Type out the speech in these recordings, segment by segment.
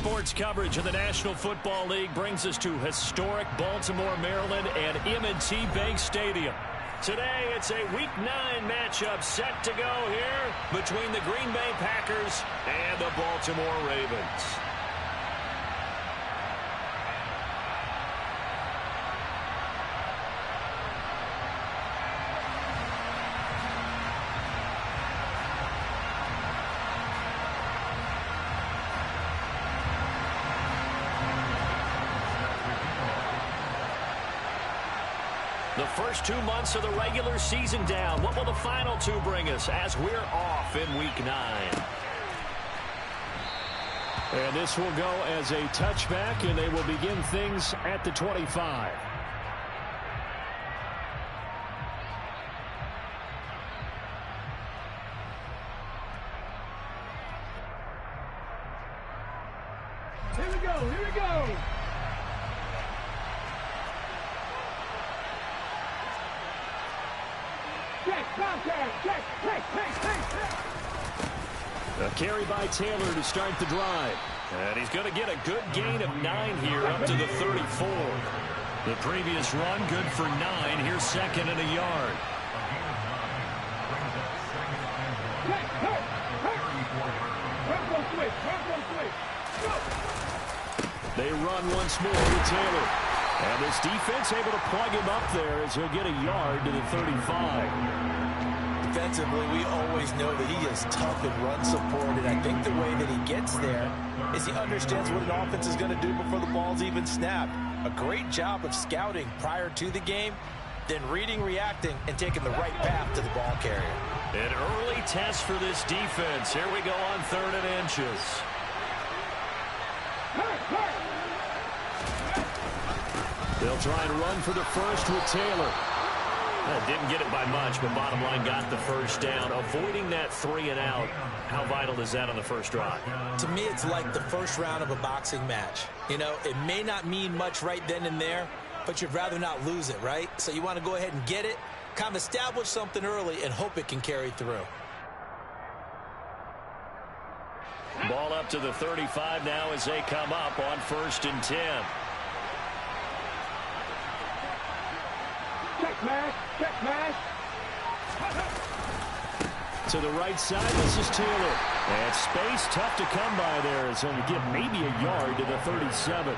sports coverage of the National Football League brings us to historic Baltimore, Maryland, and M&T Bank Stadium. Today, it's a Week 9 matchup set to go here between the Green Bay Packers and the Baltimore Ravens. The first 2 months of the regular season down. What will the final 2 bring us as we're off in Week 9? And this will go as a touchback, and they will begin things at the 25. Here we go, here we go. A carry by Taylor to start the drive. And he's going to get a good gain of 9 here up to the 34. The previous run good for 9. Here's second and a yard. They run once more with Taylor. And this defense able to plug him up there as he'll get a yard to the 35. Defensively, we always know that he is tough and run support, and I think the way that he gets there is he understands what an offense is going to do before the ball's even snapped. A great job of scouting prior to the game, then reading, reacting, and taking the right path to the ball carrier. An early test for this defense. Here we go on 3rd and inches. They'll try and run for the first with Taylor. Didn't get it by much, but bottom line got the first down. Avoiding that 3 and out, how vital is that on the first drive? To me, it's like the first round of a boxing match. You know, it may not mean much right then and there, but you'd rather not lose it, right? So you want to go ahead and get it, kind of establish something early, and hope it can carry through. Ball up to the 35 now as they come up on 1st and 10. Check mash. To the right side, this is Taylor. And space tough to come by there as he'll get maybe a yard to the 37.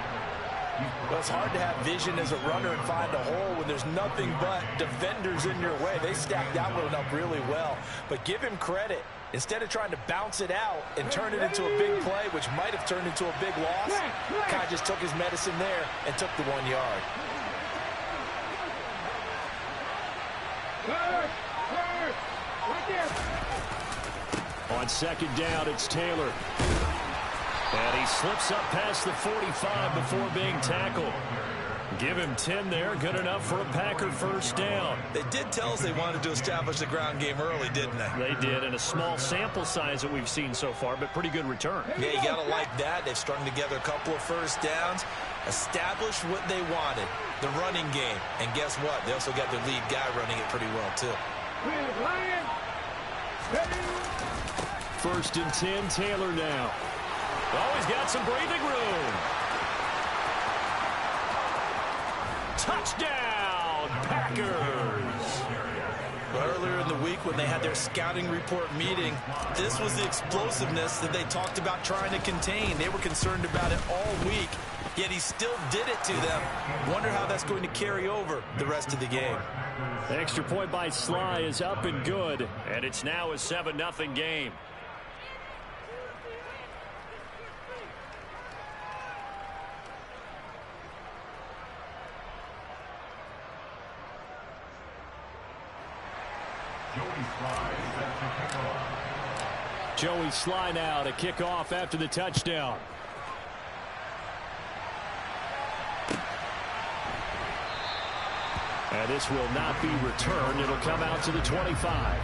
Well, it's hard to have vision as a runner and find a hole when there's nothing but defenders in your way. They stacked that one up really well. But give him credit. Instead of trying to bounce it out and turn it into a big play, which might have turned into a big loss, Kai just took his medicine there and took the 1 yard. On 2nd down, it's Taylor. And he slips up past the 45 before being tackled. Give him 10 there. Good enough for a Packer first down. They did tell us they wanted to establish the ground game early, didn't they? They did, in a small sample size that we've seen so far, but pretty good return. Yeah, you got to like that. They've strung together a couple of first downs, established what they wanted, the running game. And guess what? They also got their lead guy running it pretty well, too. 1st and 10, Taylor now. Oh, he's got some breathing room. Touchdown, Packers. Earlier in the week when they had their scouting report meeting, this was the explosiveness that they talked about trying to contain. They were concerned about it all week, yet he still did it to them. Wonder how that's going to carry over the rest of the game. The extra point by Sly is up and good. And it's now a 7-0 game. Joey Sly now to kick off after the touchdown. And this will not be returned. It'll come out to the 25.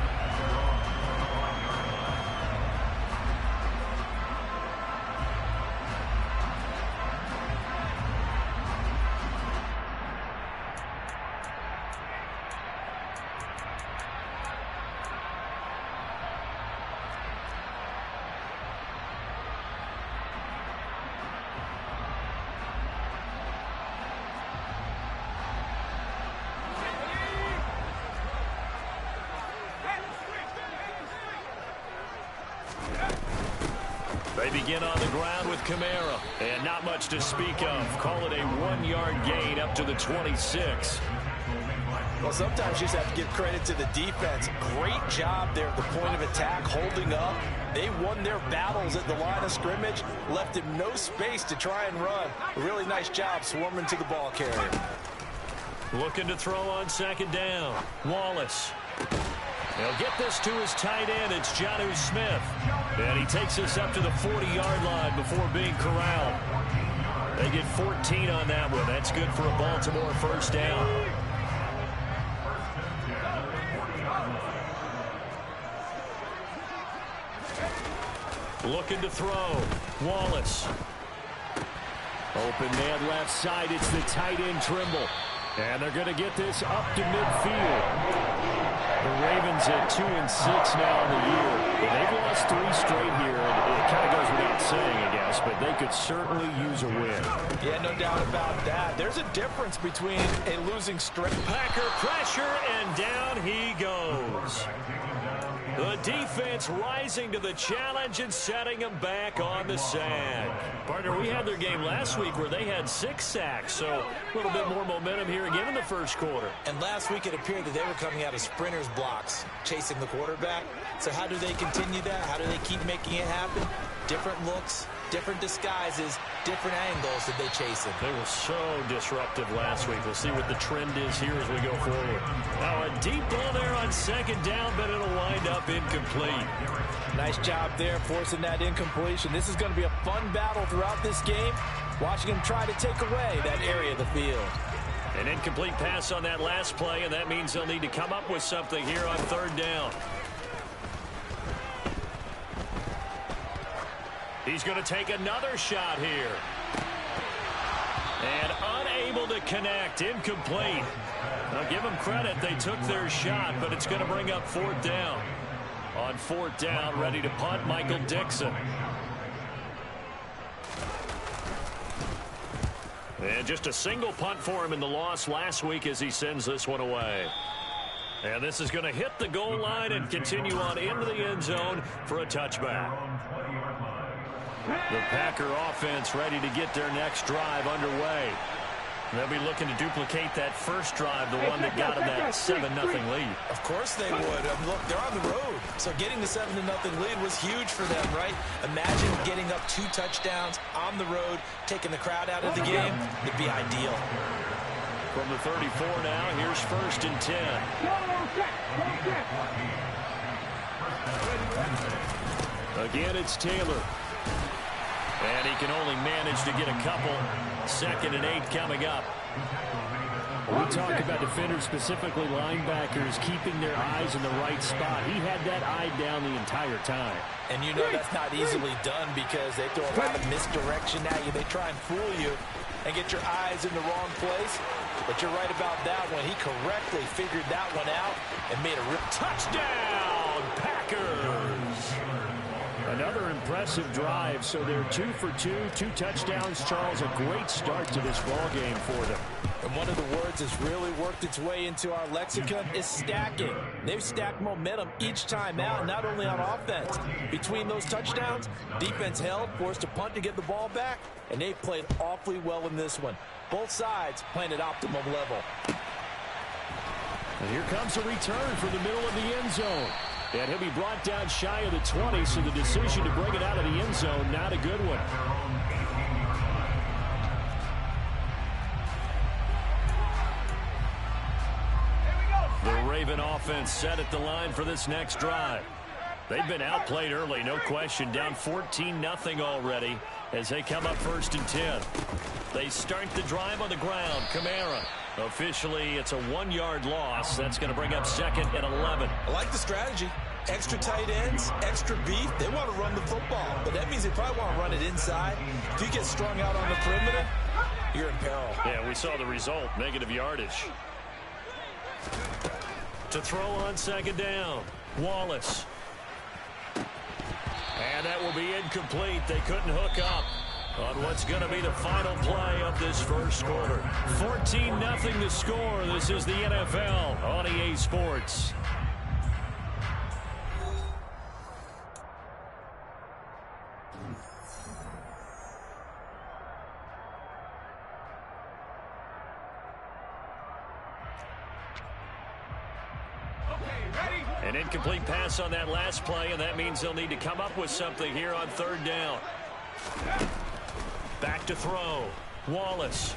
begin on the ground with Kamara. And not much to speak of. Call it a 1-yard gain up to the 26. Well, sometimes you just have to give credit to the defense. Great job there at the point of attack, holding up. They won their battles at the line of scrimmage, left him no space to try and run. A really nice job swarming to the ball carrier. Looking to throw on second down. Wallace. He'll get this to his tight end. It's Jonnu Smith. And he takes us up to the 40-yard line before being corralled. They get 14 on that one. That's good for a Baltimore first down. Looking to throw. Wallace. Open man left side. It's the tight end Trimble. And they're going to get this up to midfield. The Ravens at 2-6 now in the year. They've lost 3 straight here. It kind of goes without saying, I guess, but they could certainly use a win. Yeah, no doubt about that. There's a difference between a losing streak. Packer pressure, and down he goes. The defense rising to the challenge and setting them back on the sack. Partner, we had their game last week where they had 6 sacks, so a little bit more momentum here again in the first quarter. And last week it appeared that they were coming out of sprinters blocks, chasing the quarterback. So how do they continue that? How do they keep making it happen? Different looks, different disguises, different angles that they chase him. They were so disruptive last week. We'll see what the trend is here as we go forward. Now a deep ball there on second down, but it'll wind up incomplete. Nice job there forcing that incompletion. This is going to be a fun battle throughout this game. Watching him try to take away that area of the field. An incomplete pass on that last play, and that means they'll need to come up with something here on third down. He's going to take another shot here. And unable to connect. Incomplete. Now give them credit. They took their shot, but it's going to bring up fourth down. On fourth down, ready to punt, Michael Dixon. And just a single punt for him in the loss last week as he sends this one away. And this is going to hit the goal line and continue on into the end zone for a touchback. The Packer offense ready to get their next drive underway. They'll be looking to duplicate that first drive, the one that got them that 7-0 lead. Of course they would. Look, they're on the road. So getting the 7-0 lead was huge for them, right? Imagine getting up 2 touchdowns on the road, taking the crowd out of the game. It'd be ideal. From the 34 now, here's first and 10. Again, it's Taylor. And he can only manage to get a couple. 2nd and 8 coming up. We talk about defenders, specifically linebackers, keeping their eyes in the right spot. He had that eye down the entire time. And you know that's not easily done because they throw a lot of misdirection at you. They try and fool you and get your eyes in the wrong place. But you're right about that one. He correctly figured that one out and made a real touchdown, Packers. Another impressive drive, so they're 2 for 2, 2 touchdowns. Charles, a great start to this ball game for them. And one of the words that's really worked its way into our lexicon is stacking. They've stacked momentum each time out, not only on offense. Between those touchdowns, defense held, forced a punt to get the ball back, and they played awfully well in this one. Both sides playing at optimum level. And here comes a return from the middle of the end zone. And he'll be brought down shy of the 20, so the decision to bring it out of the end zone, not a good one. The Raven offense set at the line for this next drive. They've been outplayed early, no question, down 14-0 already as they come up first and 10. They start the drive on the ground. Kamara. Officially, it's a 1-yard loss. That's going to bring up 2nd and 11. I like the strategy. Extra tight ends, extra beef. They want to run the football, but that means they probably want to run it inside. If you get strung out on the perimeter, you're in peril. Yeah, we saw the result, negative yardage. To throw on second down, Wallace. And that will be incomplete. They couldn't hook up on what's going to be the final play of this first quarter. 14-0 the score. This is the NFL on EA Sports. An incomplete pass on that last play, and that means they'll need to come up with something here on third down. Back to throw. Wallace.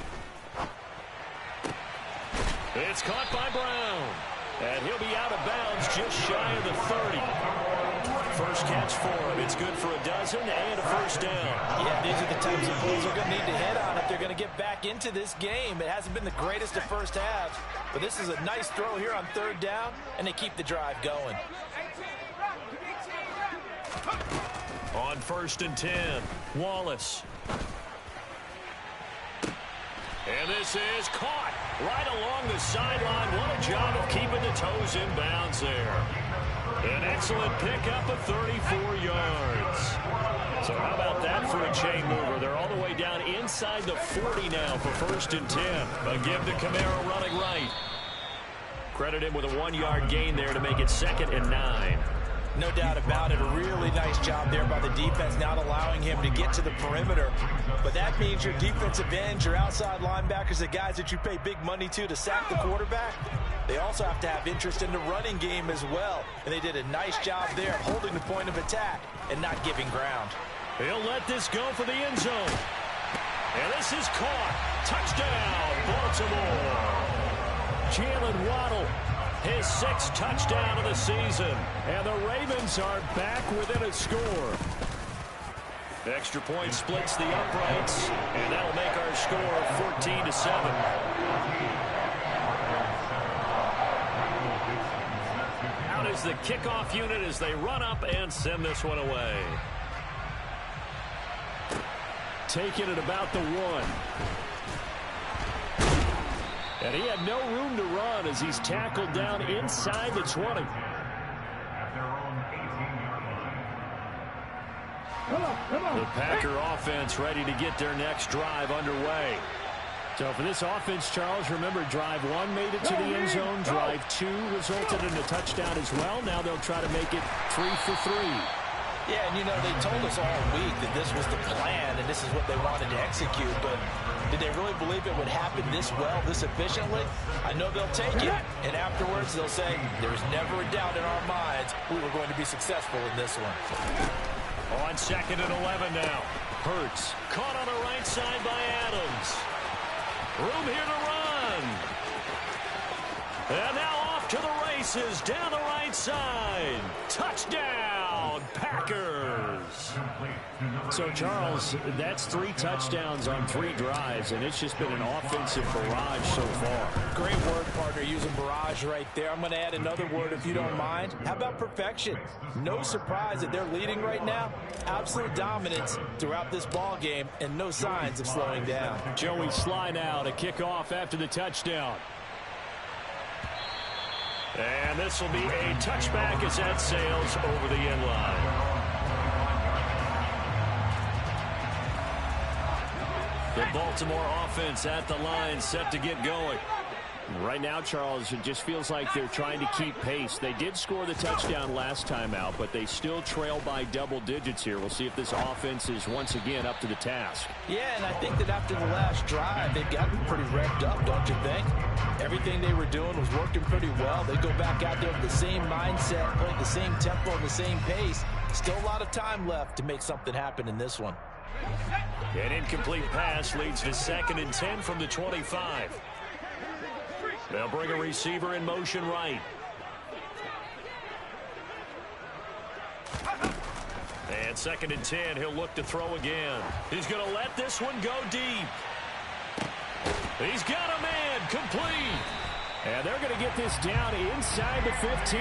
It's caught by Brown. And he'll be out of bounds just shy of the 30. First catch for him. It's good for a dozen and a first down. Yeah, these are the types of plays they're going to need to hit on if they're going to get back into this game. It hasn't been the greatest of first halves, but this is a nice throw here on third down, and they keep the drive going. On 1st and 10, Wallace. And this is caught right along the sideline. What a job of keeping the toes in bounds there. An excellent pickup of 34 yards. So how about that for a chain mover? They're all the way down inside the 40 now for 1st and 10. A give to Kamara running right. Credit him with a 1-yard gain there to make it 2nd and 9. No doubt about it. A really nice job there by the defense, not allowing him to get to the perimeter. But that means your defensive ends, your outside linebackers, the guys that you pay big money to sack the quarterback, they also have to have interest in the running game as well. And they did a nice job there of holding the point of attack and not giving ground. He'll let this go for the end zone. And this is caught. Touchdown, Baltimore. Jalen Waddle. His 6th touchdown of the season. And the Ravens are back within a score. Extra point splits the uprights. And that'll make our score 14-7. Out is the kickoff unit as they run up and send this one away. Taking it about the 1. And he had no room to run as he's tackled down inside the 20. The Packer offense ready to get their next drive underway. So for this offense, Charles, remember drive 1 made it to the end zone. Drive 2 resulted in a touchdown as well. Now they'll try to make it 3 for 3. Yeah, and you know, they told us all week that this was the plan and this is what they wanted to execute, but did they really believe it would happen this well, this efficiently? I know they'll take it, and afterwards they'll say, there's never a doubt in our minds we were going to be successful in this one. On 2nd and 11 now. Hurts caught on the right side by Adams. Room here to run. And now off to the races down the right side. Touchdown, Packers. So, Charles, that's 3 touchdowns on 3 drives, and it's just been an offensive barrage so far. Great word, partner, using barrage right there. I'm going to add another word if you don't mind. How about perfection? No surprise that they're leading right now. Absolute dominance throughout this ball game, and no signs of slowing down. Joey Sly now to kick off after the touchdown. And this will be a touchback as that sails over the end line. The Baltimore offense at the line, set to get going. Right now, Charles, it just feels like they're trying to keep pace. They did score the touchdown last time out, but they still trail by double digits here. We'll see if this offense is once again up to the task. Yeah, and I think that after the last drive, they've gotten pretty revved up, don't you think? Everything they were doing was working pretty well. They go back out there with the same mindset, play the same tempo and the same pace. Still a lot of time left to make something happen in this one. An incomplete pass leads to 2nd and 10 from the 25. They'll bring a receiver in motion right. And 2nd and 10, he'll look to throw again. He's going to let this one go deep. He's got a man, complete. And they're going to get this down inside the 15.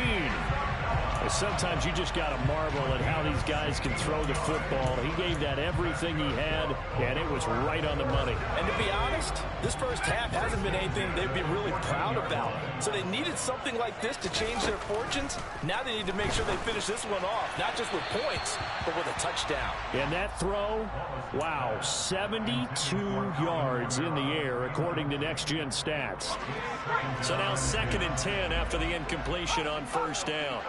Sometimes you just got to marvel at how these guys can throw the football. He gave that everything he had, and it was right on the money. And to be honest, this first half hasn't been anything they'd be really proud about. So they needed something like this to change their fortunes. Now they need to make sure they finish this one off, not just with points, but with a touchdown. And that throw, wow, 72 yards in the air, according to Next Gen Stats. So now 2nd and 10 after the incompletion on 1st down.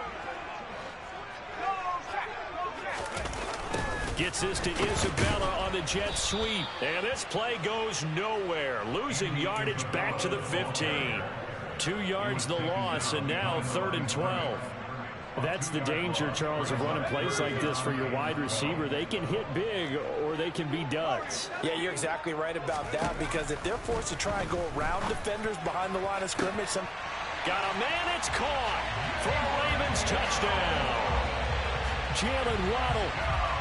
Gets this to Isabella on the jet sweep. And this play goes nowhere. Losing yardage back to the 15. 2 yards the loss, and now 3rd and 12. That's the danger, Charles, of running plays like this for your wide receiver. They can hit big or they can be duds. Yeah, you're exactly right about that, because if they're forced to try and go around defenders behind the line of scrimmage, got a man, it's caught for a Ravens touchdown. Jalen Waddle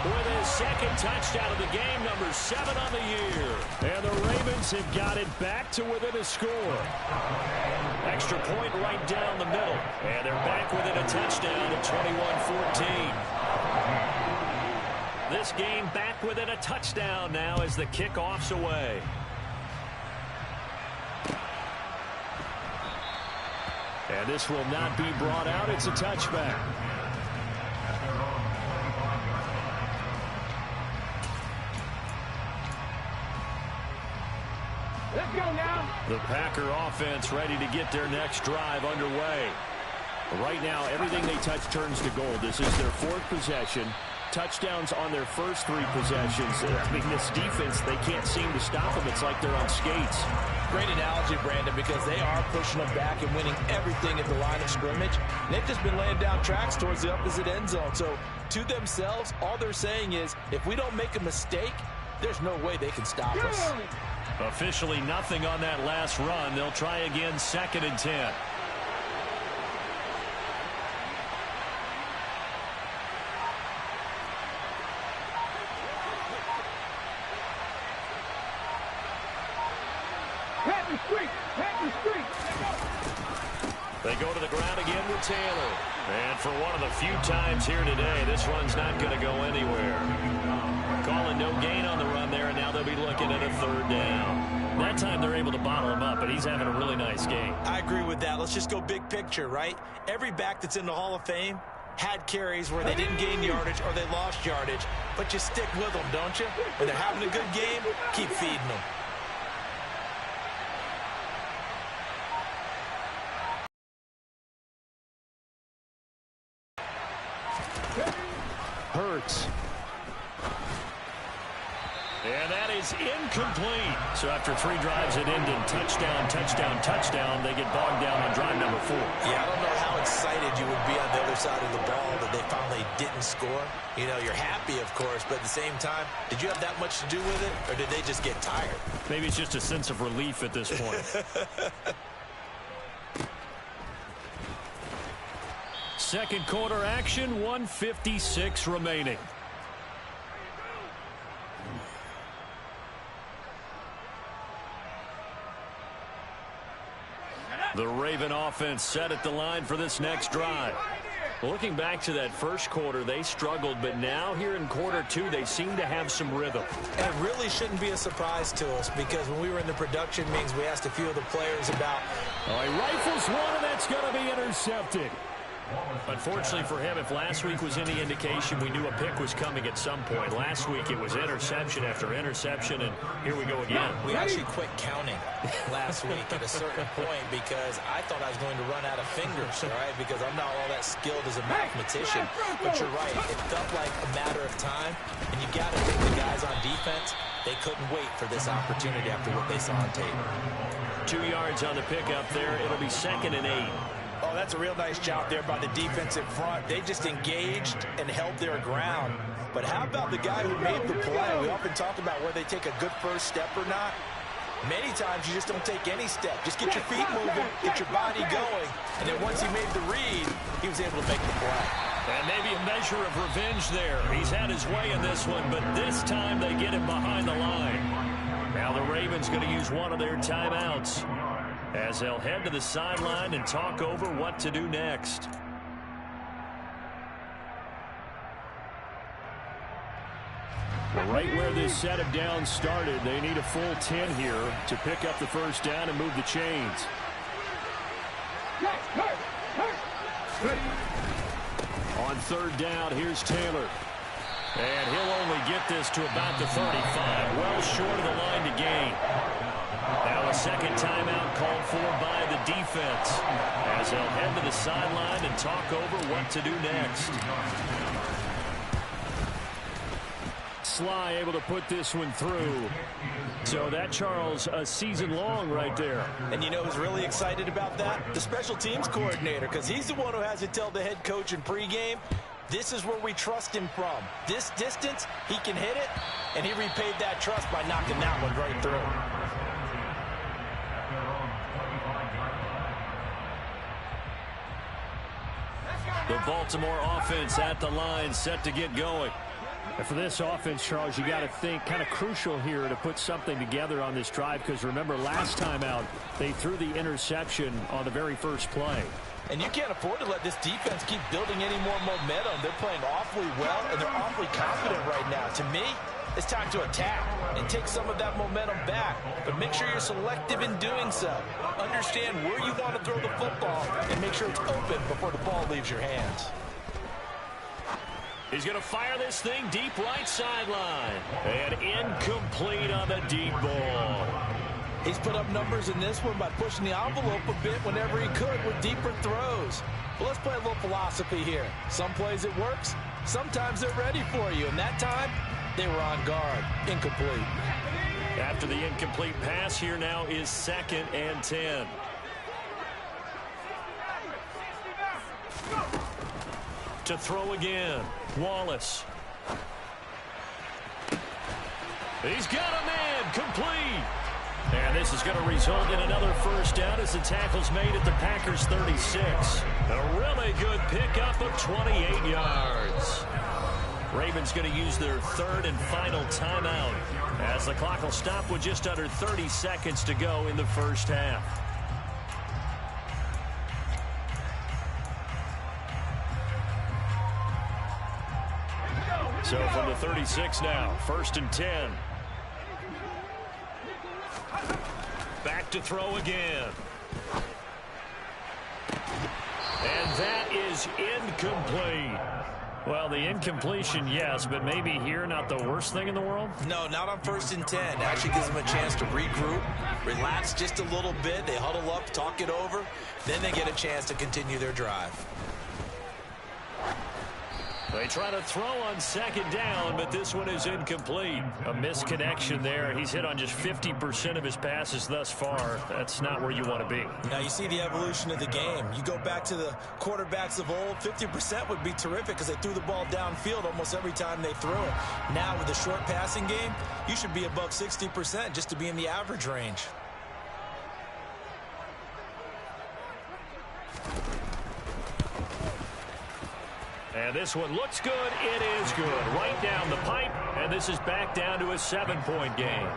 with his second touchdown of the game, number 7 on the year. And the Ravens have got it back to within a score. Extra point right down the middle. And they're back within a touchdown at 21-14. This game back within a touchdown now as the kickoff's away. And this will not be brought out. It's a touchback. Let's go now. The Packer offense ready to get their next drive underway. Right now, everything they touch turns to gold. This is their 4th possession. Touchdowns on their first 3 possessions. I mean, this defense, they can't seem to stop them. It's like they're on skates. great analogy, Brandon, because they are pushing them back and winning everything at the line of scrimmage. And they've just been laying down tracks towards the opposite end zone. So to themselves, all they're saying is, if we don't make a mistake, there's no way they can stop us. Officially nothing on that last run. They'll try again, 2nd and 10. They go to the ground again with Taylor. And for one of the few times here today, this run's not going to go anywhere. Calling no gain on the run there, and now they'll be looking at a 3rd down. That time they're able to bottle him up, but he's having a really nice game. I agree with that. Let's just go big picture, right? Every back that's in the Hall of Fame had carries where they didn't gain yardage or they lost yardage, but you stick with them, don't you? When they're having a good game, keep feeding them. Hurts. And that is incomplete. So after 3 drives it ended touchdown, touchdown, touchdown, they get bogged down on drive number 4. Yeah, I don't know how excited you would be on the other side of the ball that they finally didn't score. You know, you're happy, of course, but at the same time, did you have that much to do with it, or did they just get tired? Maybe it's just a sense of relief at this point. Second quarter action, 1:56 remaining. The Raven offense set at the line for this next drive. Looking back to that first quarter, they struggled, but now here in quarter 2, they seem to have some rhythm. And it really shouldn't be a surprise to us, because when we were in the production meetings, we asked a few of the players about... He rifles one, and that's going to be intercepted. Unfortunately for him, if last week was any indication, we knew a pick was coming at some point. Last week it was interception after interception, and here we go again. We actually quit counting last week at a certain point because I thought I was going to run out of fingers, all right, because I'm not all that skilled as a mathematician. But you're right, it felt like a matter of time, and you got to think the guys on defense, they couldn't wait for this opportunity after what they saw on tape. 2 yards on the pickup there. It'll be 2nd and 8. Oh, that's a real nice job there by the defensive front. They just engaged and held their ground. But how about the guy who made the play? We often talk about whether they take a good first step or not. Many times you just don't take any step. Just get your feet moving, get your body going. And then once he made the read, he was able to make the play. And maybe a measure of revenge there. He's had his way in this one, but this time they get him behind the line. Now the Ravens going to use one of their timeouts as they'll head to the sideline and talk over what to do next. Right where this set of downs started, they need a full 10 here to pick up the first down and move the chains. On 3rd down, here's Taylor. And he'll only get this to about the 35, well short of the line to gain. Now a second timeout called for by the defense as they'll head to the sideline and talk over what to do next. Sly able to put this one through. So that, Charles, a season long right there. And you know who's really excited about that? The special teams coordinator, because he's the one who has to tell the head coach in pregame, this is where we trust him from. This distance, he can hit it, and he repaid that trust by knocking that one right through. The Baltimore offense at the line, set to get going. And for this offense, Charles, you got to think kind of crucial here to put something together on this drive, because remember last time out, they threw the interception on the very first play. And you can't afford to let this defense keep building any more momentum. They're playing awfully well, and they're awfully confident right now. To me, it's time to attack and take some of that momentum back. But make sure you're selective in doing so. Understand where you want to throw the football and make sure it's open before the ball leaves your hands. He's going to fire this thing deep right sideline. And incomplete on the deep ball. He's put up numbers in this one by pushing the envelope a bit whenever he could with deeper throws. But let's play a little philosophy here. Some plays it works. Sometimes they're ready for you. And that time, they were on guard. Incomplete. After the incomplete pass, here now is 2nd and 10. To throw again, Wallace. He's got a man, complete. And this is going to result in another first down as the tackle's made at the Packers' 36. A really good pickup of 28 yards. Ravens going to use their 3rd and final timeout as the clock will stop with just under 30 seconds to go in the first half. So from the 36 now, 1st and 10. Back to throw again. And that is incomplete. Well, the incompletion, yes, but maybe here not the worst thing in the world? No, not on 1st and 10. It actually gives them a chance to regroup, relax just a little bit. They huddle up, talk it over. Then they get a chance to continue their drive. They try to throw on 2nd down, but this one is incomplete. A misconnection there. He's hit on just 50% of his passes thus far. That's not where you want to be. Now you see the evolution of the game. You go back to the quarterbacks of old, 50% would be terrific because they threw the ball downfield almost every time they threw it. Now with the short passing game, you should be above 60% just to be in the average range. And this one looks good. It is good. Right down the pipe. And this is back down to a 7-point game.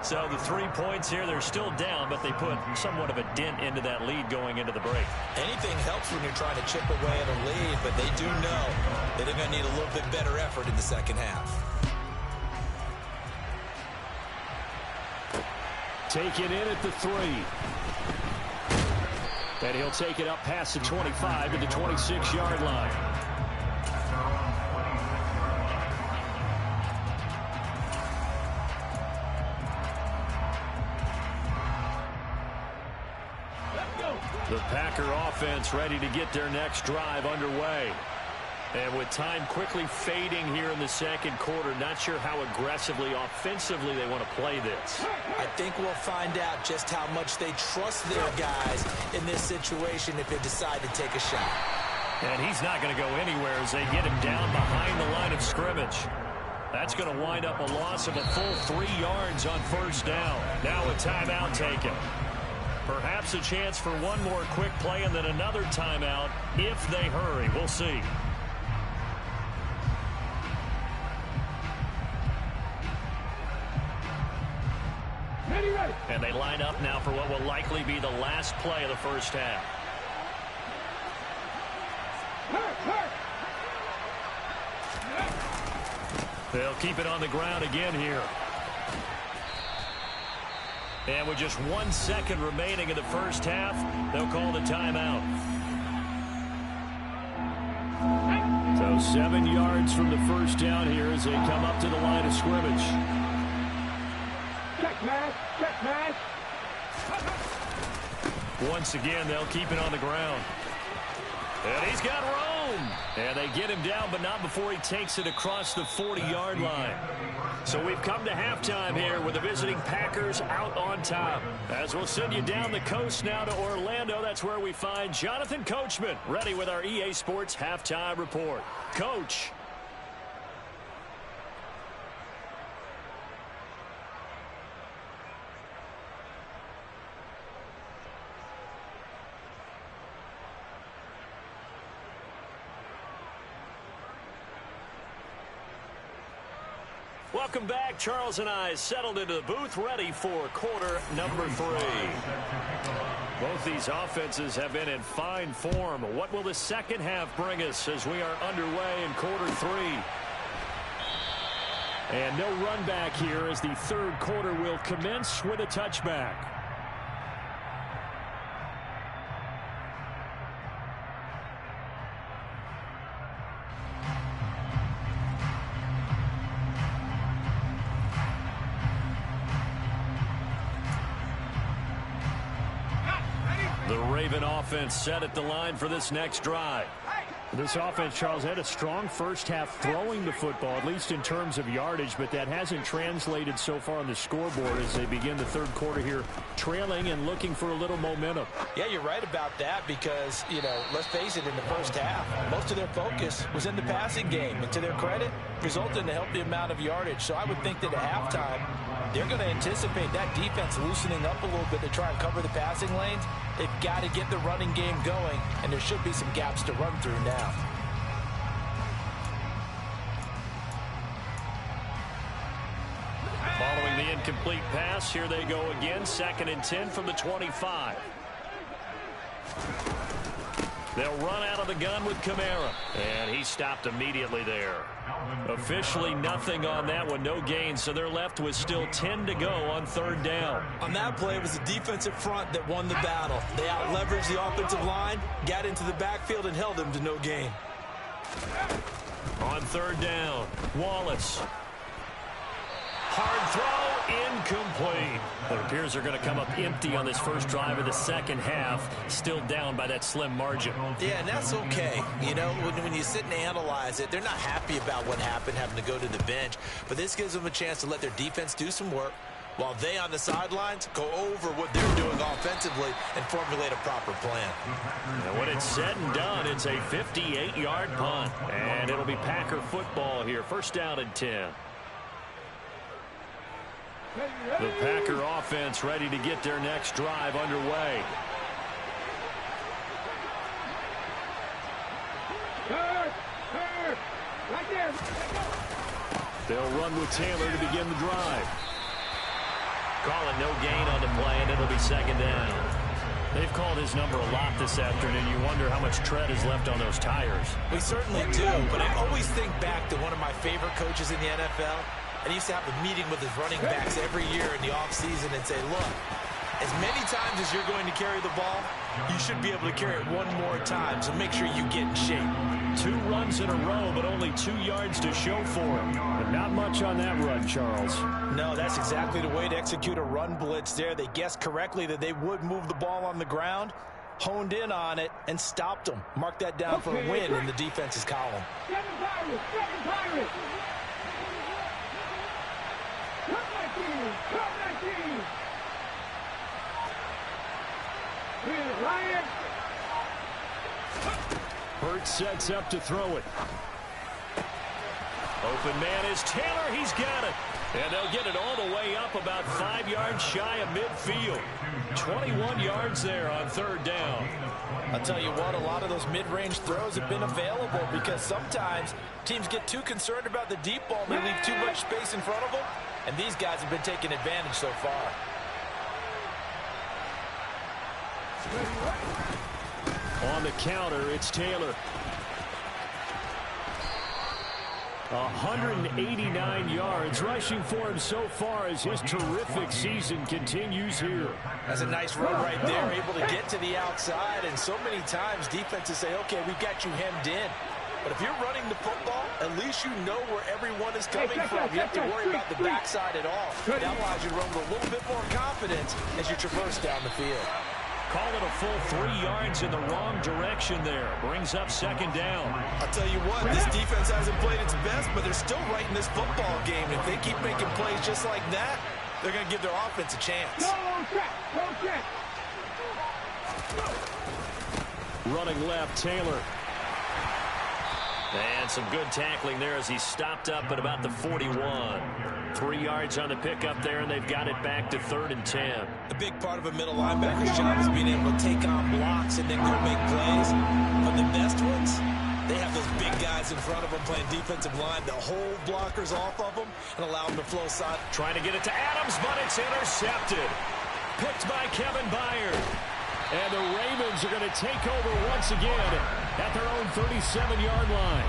So the 3 points here, they're still down, but they put somewhat of a dent into that lead going into the break. Anything helps when you're trying to chip away at a lead, but they do know that they're going to need a little bit better effort in the second half. Taken in at the 3. And he'll take it up past the 25 to the 26-yard line. The Packer offense ready to get their next drive underway. And with time quickly fading here in the second quarter, not sure how aggressively, offensively they want to play this. I think we'll find out just how much they trust their guys in this situation if they decide to take a shot. And he's not going to go anywhere as they get him down behind the line of scrimmage. That's going to wind up a loss of a full 3 yards on 1st down. Now a timeout taken. Perhaps a chance for one more quick play and then another timeout if they hurry. We'll see. And they line up now for what will likely be the last play of the first half. They'll keep it on the ground again here. And with just 1 second remaining in the first half, they'll call the timeout. So 7 yards from the first down here as they come up to the line of scrimmage. Check man, check man. Once again, they'll keep it on the ground. And he's got room. boom. And they get him down, but not before he takes it across the 40-yard line. So we've come to halftime here with the visiting Packers out on top. As we'll send you down the coast now to Orlando, that's where we find Jonathan Coachman, ready with our EA Sports Halftime Report. Coach. Welcome back. Charles and I settled into the booth, ready for quarter number 3. Both these offenses have been in fine form. What will the second half bring us as we are underway in quarter 3? And no run back here as the third quarter will commence with a touchback. The Raven offense set at the line for this next drive. This offense, Charles, had a strong first half throwing the football, at least in terms of yardage, but that hasn't translated so far on the scoreboard as they begin the third quarter here, trailing and looking for a little momentum. Yeah, you're right about that because, you know, let's face it, in the first half, most of their focus was in the passing game. And to their credit, resulted in a healthy amount of yardage. So I would think that at halftime, they're going to anticipate that defense loosening up a little bit to try and cover the passing lanes. They've got to get the running game going, and there should be some gaps to run through now. Following the incomplete pass, here they go again, 2nd and 10 from the 25. They'll run out of the gun with Kamara, and he stopped immediately there. Officially nothing on that one, no gain, so they're left with still 10 to go on third down. On that play, it was the defensive front that won the battle. They out-leveraged the offensive line, got into the backfield, and held them to no gain. On third down, Wallace. Hard throw, incomplete. It appears they're going to come up empty on this first drive of the second half, still down by that slim margin. Yeah, and that's okay. You know, when you sit and analyze it, they're not happy about what happened, having to go to the bench. But this gives them a chance to let their defense do some work while they on the sidelines go over what they're doing offensively and formulate a proper plan. And when it's said and done, it's a 58-yard punt. And it'll be Packer football here. First down and 10. The Packer offense ready to get their next drive underway. Right there. They'll run with Taylor to begin the drive. Calling no gain on the play, and it'll be second down. They've called his number a lot this afternoon. You wonder how much tread is left on those tires. We certainly do, but I always think back to one of my favorite coaches in the NFL. And he used to have a meeting with his running backs every year in the offseason and say, look, as many times as you're going to carry the ball, you should be able to carry it one more time, so make sure you get in shape. 2 runs in a row, but only 2 yards to show for him. But not much on that run, Charles. No, that's exactly the way to execute a run blitz there. They guessed correctly that they would move the ball on the ground, honed in on it, and stopped them. Mark that down for a win in the defense's column. Second Pirates. Come back in. Ryan. Hurts sets up to throw it. Open man is Taylor. He's got it. And they'll get it all the way up about 5 yards shy of midfield. 21 yards there on third down. I'll tell you what, a lot of those mid-range throws have been available because sometimes teams get too concerned about the deep ball and they leave too much space in front of them. And these guys have been taking advantage so far. On the counter, it's Taylor. 189 yards rushing for him so far as his terrific season continues here. That's a nice run right there, able to get to the outside. And so many times defenses say, okay, we've got you hemmed in. But if you're running the football, at least you know where everyone is coming from. You don't have to worry about the backside at all. That allows you to run with a little bit more confidence as you traverse down the field. Call it a full 3 yards in the wrong direction there. Brings up second down. I'll tell you what, this defense hasn't played its best, but they're still right in this football game. If they keep making plays just like that, they're going to give their offense a chance. Go check. Running left, Taylor. And some good tackling there as he stopped up at about the 41. 3 yards on the pickup there, and they've got it back to 3rd and 10. A big part of a middle linebacker's job is being able to take on blocks and then go make plays. But the best ones, they have those big guys in front of them playing defensive line to hold blockers off of them and allow them to flow side. Trying to get it to Adams, but it's intercepted. Picked by Kevin Byard. And the Ravens are going to take over once again at their own 37-yard line.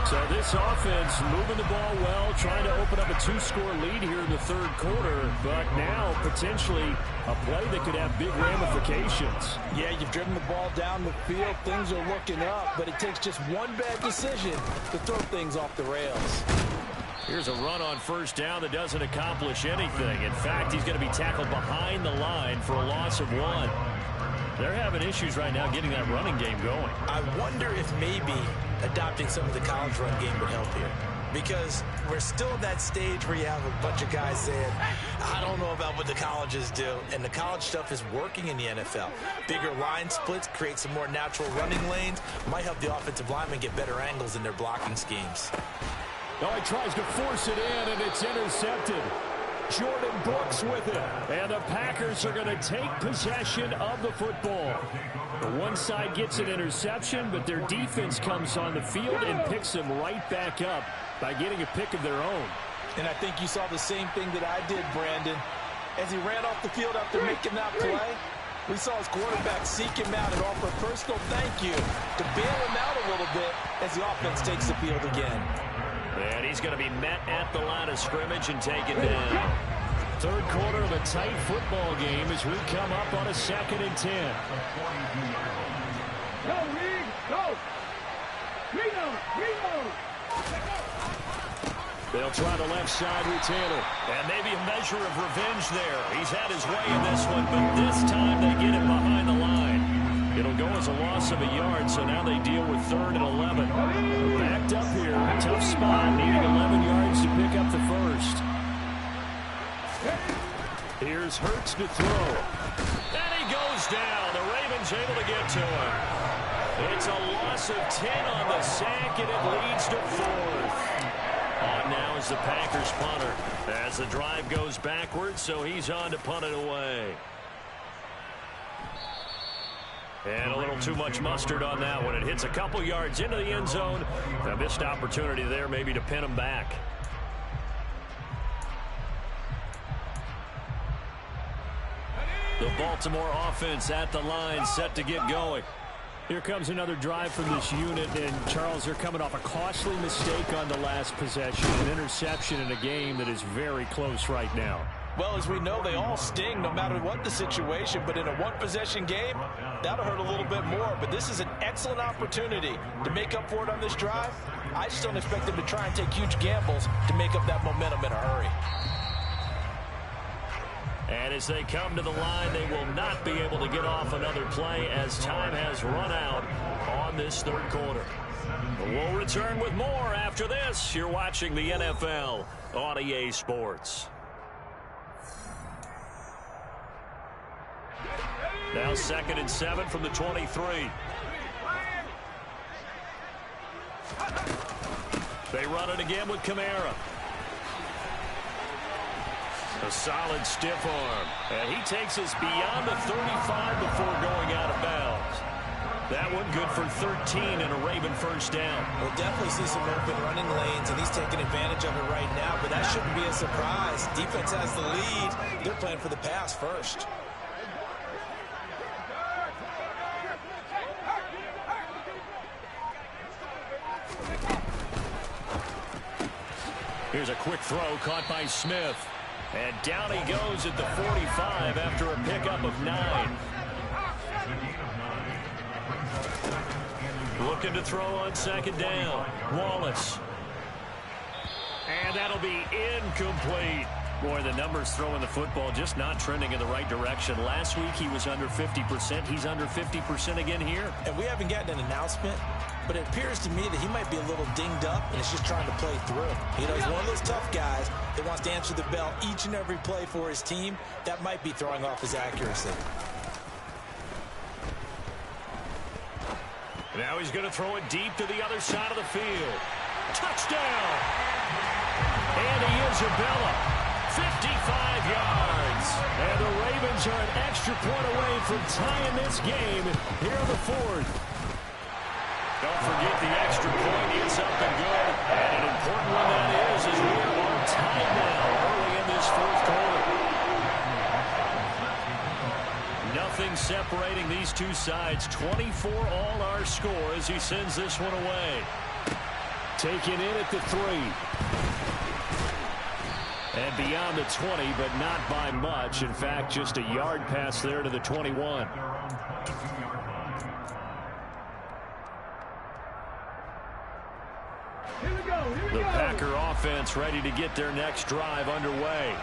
So this offense moving the ball well, trying to open up a 2-score lead here in the 3rd quarter, but now potentially a play that could have big ramifications. Yeah, you've driven the ball down the field. Things are looking up, but it takes just one bad decision to throw things off the rails. Here's a run on 1st down that doesn't accomplish anything. In fact, he's going to be tackled behind the line for a loss of 1. They're having issues right now getting that running game going. I wonder if maybe adopting some of the college run game would help here. Because we're still at that stage where you have a bunch of guys saying, I don't know about what the colleges do. And the college stuff is working in the NFL. Bigger line splits create some more natural running lanes. Might help the offensive linemen get better angles in their blocking schemes. Oh, he tries to force it in, and it's intercepted. Jordan Brooks with it. And the Packers are going to take possession of the football. The one side gets an interception, but their defense comes on the field and picks them right back up by getting a pick of their own. And I think you saw the same thing that I did, Brandon. As he ran off the field after making that play, we saw his quarterback seek him out and offer a personal thank you to bail him out a little bit as the offense takes the field again. And he's going to be met at the line of scrimmage and taken down. 3rd quarter of a tight football game as we come up on a 2nd and 10. Go, Reed, go. Reno. They'll try the left side with Taylor. And maybe a measure of revenge there. He's had his way in this one, but this time they get him behind the line. It'll go as a loss of a yard, so now they deal with 3rd and 11. Backed up here, tough spot, needing 11 yards to pick up the 1st. Here's Hurts to throw. And he goes down. The Ravens able to get to him. It's a loss of 10 on the sack, and it leads to 4th. On now is the Packers punter as the drive goes backwards, so he's on to punt it away. And a little too much mustard on that one. It hits a couple yards into the end zone. A missed opportunity there maybe to pin him back. The Baltimore offense at the line set to get going. Here comes another drive from this unit, and Charles, they're coming off a costly mistake on the last possession, an interception in a game that is very close right now. Well, as we know, they all sting no matter what the situation, but in a one-possession game, that'll hurt a little bit more. But this is an excellent opportunity to make up for it on this drive. I just don't expect them to try and take huge gambles to make up that momentum in a hurry. And as they come to the line, they will not be able to get off another play as time has run out on this 3rd quarter. We'll return with more after this. You're watching the NFL on EA Sports. Now 2nd and 7 from the 23. They run it again with Kamara. A solid stiff arm. And he takes us beyond the 35 before going out of bounds. That one good for 13 and a Raven 1st down. We'll definitely see some open running lanes, and he's taking advantage of it right now, but that shouldn't be a surprise. Defense has the lead. They're playing for the pass first. Here's a quick throw caught by Smith. And down he goes at the 45 after a pickup of 9. Looking to throw on 2nd down. Wallace. And that'll be incomplete. Boy, the numbers throwing the football just not trending in the right direction. Last week he was under 50%. He's under 50% again here. And we haven't gotten an announcement, but it appears to me that he might be a little dinged up and is just trying to play through. You know, he's one of those tough guys that wants to answer the bell each and every play for his team. That might be throwing off his accuracy. Now he's going to throw it deep to the other side of the field. Touchdown! And Isabella. 55 yards. And the Ravens are an extra point away from tying this game here in the fourth. Don't forget the extra point is something good. And an important one that is as we are tied now early in this fourth quarter. Nothing separating these two sides. 24 all our score as he sends this one away. Taken in at the 3. And beyond the 20, but not by much. In fact, just a yard pass there to the 21. The Packer offense ready to get their next drive underway.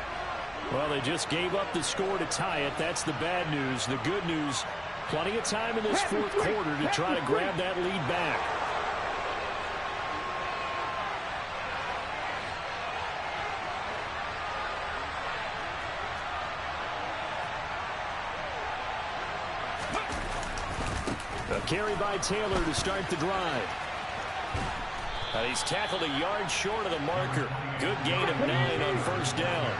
Well, they just gave up the score to tie it. That's the bad news. The good news, plenty of time in this fourth quarter to try to grab that lead back. A carry by Taylor to start the drive. And he's tackled a yard short of the marker. Good gain of 9 on first down.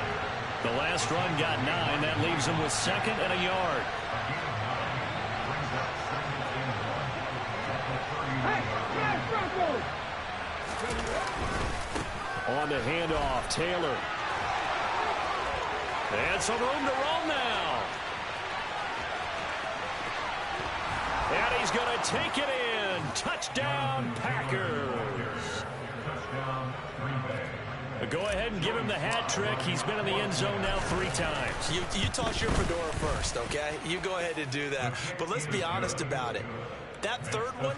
The last run got 9. That leaves him with 2nd and a yard. On the handoff, Taylor. And some room to roll now. And he's going to take it in. Touchdown, Packers. Go ahead and give him the hat trick. He's been in the end zone now 3 times. You toss your fedora first, okay? You go ahead and do that. But let's be honest about it. That third one,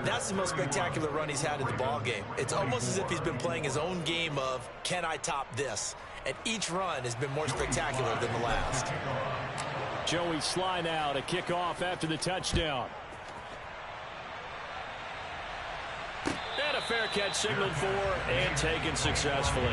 that's the most spectacular run he's had in the ball game. It's almost as if he's been playing his own game of, can I top this? And each run has been more spectacular than the last. Joey Sly now to kick off after the touchdown. And a fair catch signaled for and taken successfully.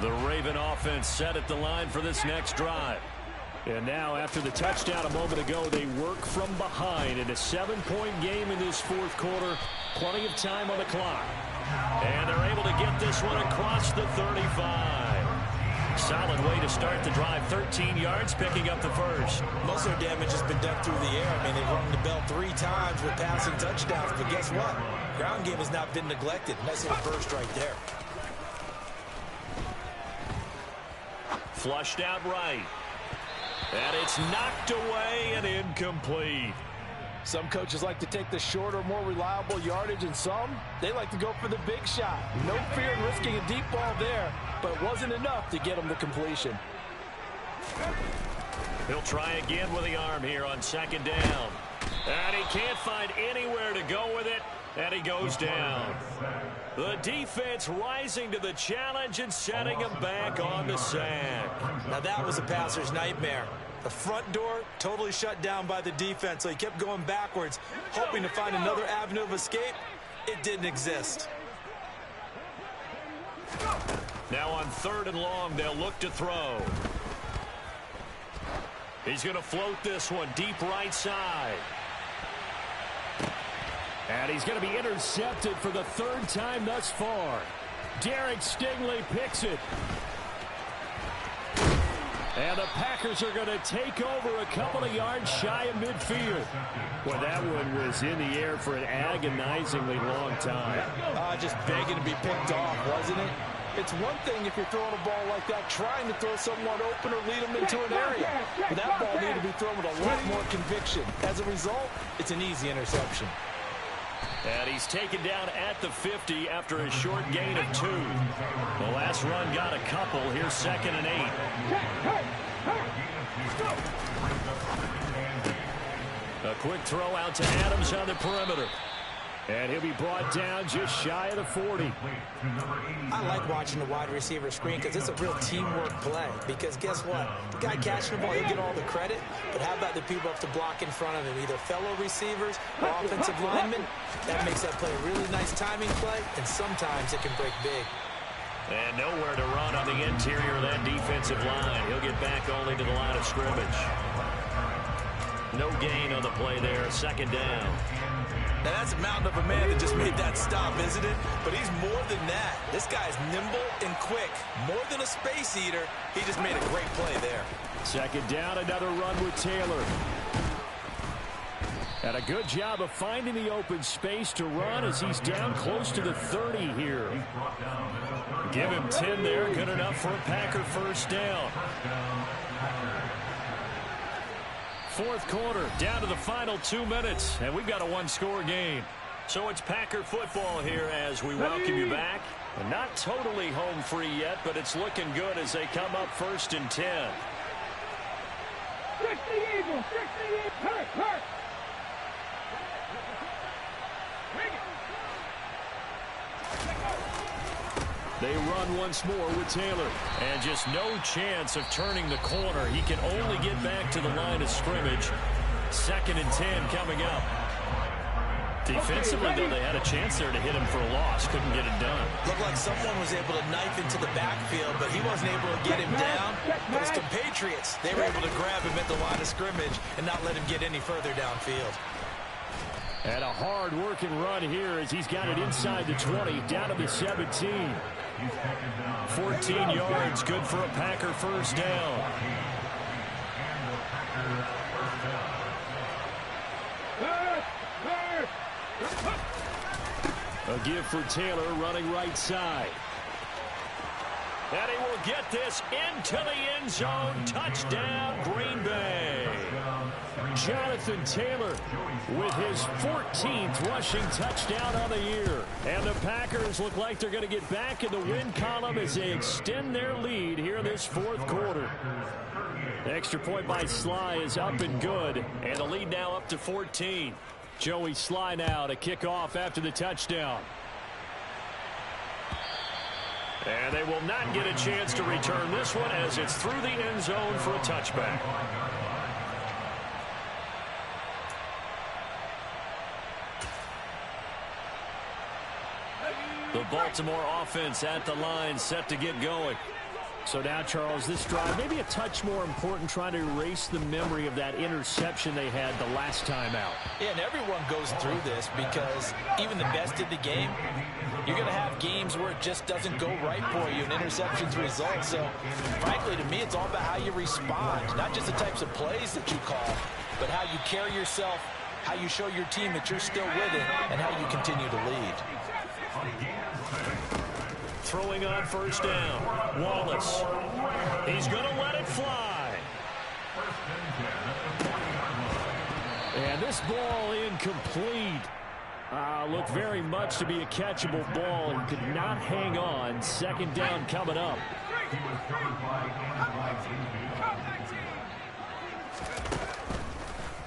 The Raven offense set at the line for this next drive. And now after the touchdown a moment ago, they work from behind in a 7-point game in this fourth quarter. Plenty of time on the clock. And they're able to get this one across the 35. Solid way to start the drive. 13 yards, picking up the first. Most of their damage has been done through the air. I mean, they've rung the bell 3 times with passing touchdowns. But guess what? Ground game has not been neglected. Nice little burst right there. Flushed out right. And it's knocked away and incomplete. Some coaches like to take the shorter, more reliable yardage, and some, they like to go for the big shot. No fear in risking a deep ball there, but it wasn't enough to get him the completion. He'll try again with the arm here on 2nd down. And he can't find anywhere to go with it, and he goes down. The defense rising to the challenge and setting him back on the sack. Now that was a passer's nightmare. The front door totally shut down by the defense, so he kept going backwards, hoping to find another avenue of escape. It didn't exist. Now on 3rd and long, they'll look to throw. He's going to float this one deep right side. And he's going to be intercepted for the 3rd time thus far. Derek Stingley picks it. And the Packers are going to take over a couple of yards shy of midfield. Well, that one was in the air for an agonizingly long time. Just begging to be picked off, wasn't it? It's one thing if you're throwing a ball like that, trying to throw someone open or lead them into an area. But that ball needed to be thrown with a lot more conviction. As a result, it's an easy interception. And he's taken down at the 50 after a short gain of 2. The last run got a couple. Here's 2nd and 8. A quick throw out to Adams on the perimeter. And he'll be brought down just shy of the 40. I like watching the wide receiver screen because it's a real teamwork play. Because guess what? The guy catching the ball, he'll get all the credit. But how about the people up to block in front of him? Either fellow receivers or offensive linemen. That makes that play a really nice timing play. And sometimes it can break big. And nowhere to run on the interior of that defensive line. He'll get back only to the line of scrimmage. No gain on the play there. 2nd down. Now, that's a mountain of a man that just made that stop, isn't it? But he's more than that. This guy's nimble and quick. More than a space eater, he just made a great play there. 2nd down, another run with Taylor. And a good job of finding the open space to run as he's down close to the 30 here. Give him 10 there. Good enough for a Packer 1st down. 4th quarter, down to the final 2 minutes, and we've got a 1-score game. So it's Packer football here as we welcome you back. And not totally home free yet, but it's looking good as they come up 1st and 10. Trick the Eagles! Trick the Eagles! Hurt! Hurt! They run once more with Taylor. And just no chance of turning the corner. He can only get back to the line of scrimmage. 2nd and 10 coming up. Defensively, though, they had a chance there to hit him for a loss. Couldn't get it done. Looked like someone was able to knife into the backfield, but he wasn't able to get him down. But his compatriots, they were able to grab him at the line of scrimmage and not let him get any further downfield. And a hard-working run here as he's got it inside the 20, down to the 17. 14 yards, good for a Packer 1st down. A give for Taylor running right side. And he will get this into the end zone. Touchdown, Green Bay. Jonathan Taylor with his 14th rushing touchdown on the year. And the Packers look like they're going to get back in the win column as they extend their lead here in this 4th quarter. The extra point by Sly is up and good. And the lead now up to 14. Joey Sly now to kick off after the touchdown. And they will not get a chance to return this one as it's through the end zone for a touchback. The Baltimore offense at the line set to get going. So now, Charles, this drive maybe a touch more important, trying to erase the memory of that interception they had the last time out. Yeah, and everyone goes through this because even the best in the game, you're going to have games where it just doesn't go right for you and interceptions result. So, frankly, to me, it's all about how you respond, not just the types of plays that you call, but how you carry yourself, how you show your team that you're still with it, and how you continue to lead. Throwing on 1st down. Wallace. He's going to let it fly. And this ball incomplete. Looked very much to be a catchable ball. He could not hang on. 2nd down coming up.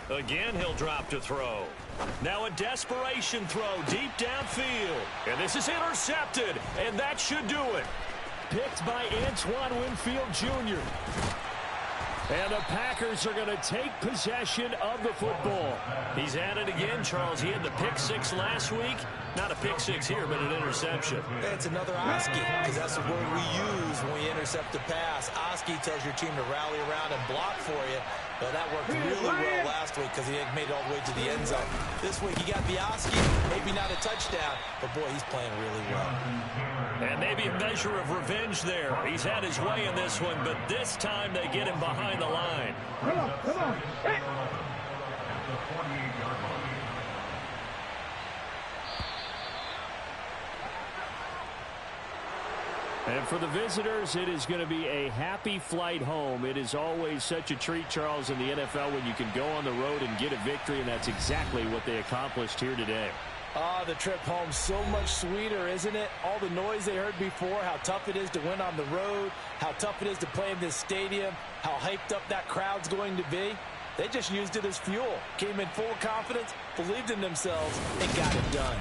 Again, he'll drop to throw. Now a desperation throw deep downfield. And this is intercepted. And that should do it. Picked by Antoine Winfield Jr. And the Packers are going to take possession of the football. He's at it again, Charles. He had the pick 6 last week. Not a pick 6 here, but an interception. It's another Oski, because that's the word we use when we intercept the pass. Oski tells your team to rally around and block for you. But that worked really well last week because he had made it all the way to the end zone. This week he got the Oski, maybe not a touchdown, but boy, he's playing really well. And maybe a measure of revenge there. He's had his way in this one, but this time they get him behind the line. Come on, come on. Hey. And for the visitors, it is going to be a happy flight home. It is always such a treat, Charles, in the NFL when you can go on the road and get a victory, and that's exactly what they accomplished here today. The trip home so much sweeter, isn't it? All the noise they heard before, how tough it is to win on the road, how tough it is to play in this stadium, how hyped up that crowd's going to be. They just used it as fuel, came in full confidence, believed in themselves, and got it done.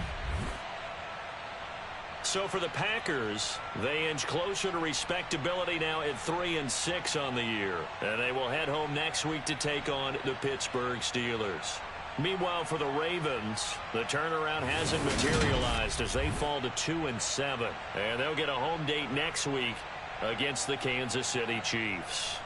So for the Packers, they inch closer to respectability now at 3-6 on the year. And they will head home next week to take on the Pittsburgh Steelers. Meanwhile, for the Ravens, the turnaround hasn't materialized as they fall to 2-7. And they'll get a home date next week against the Kansas City Chiefs.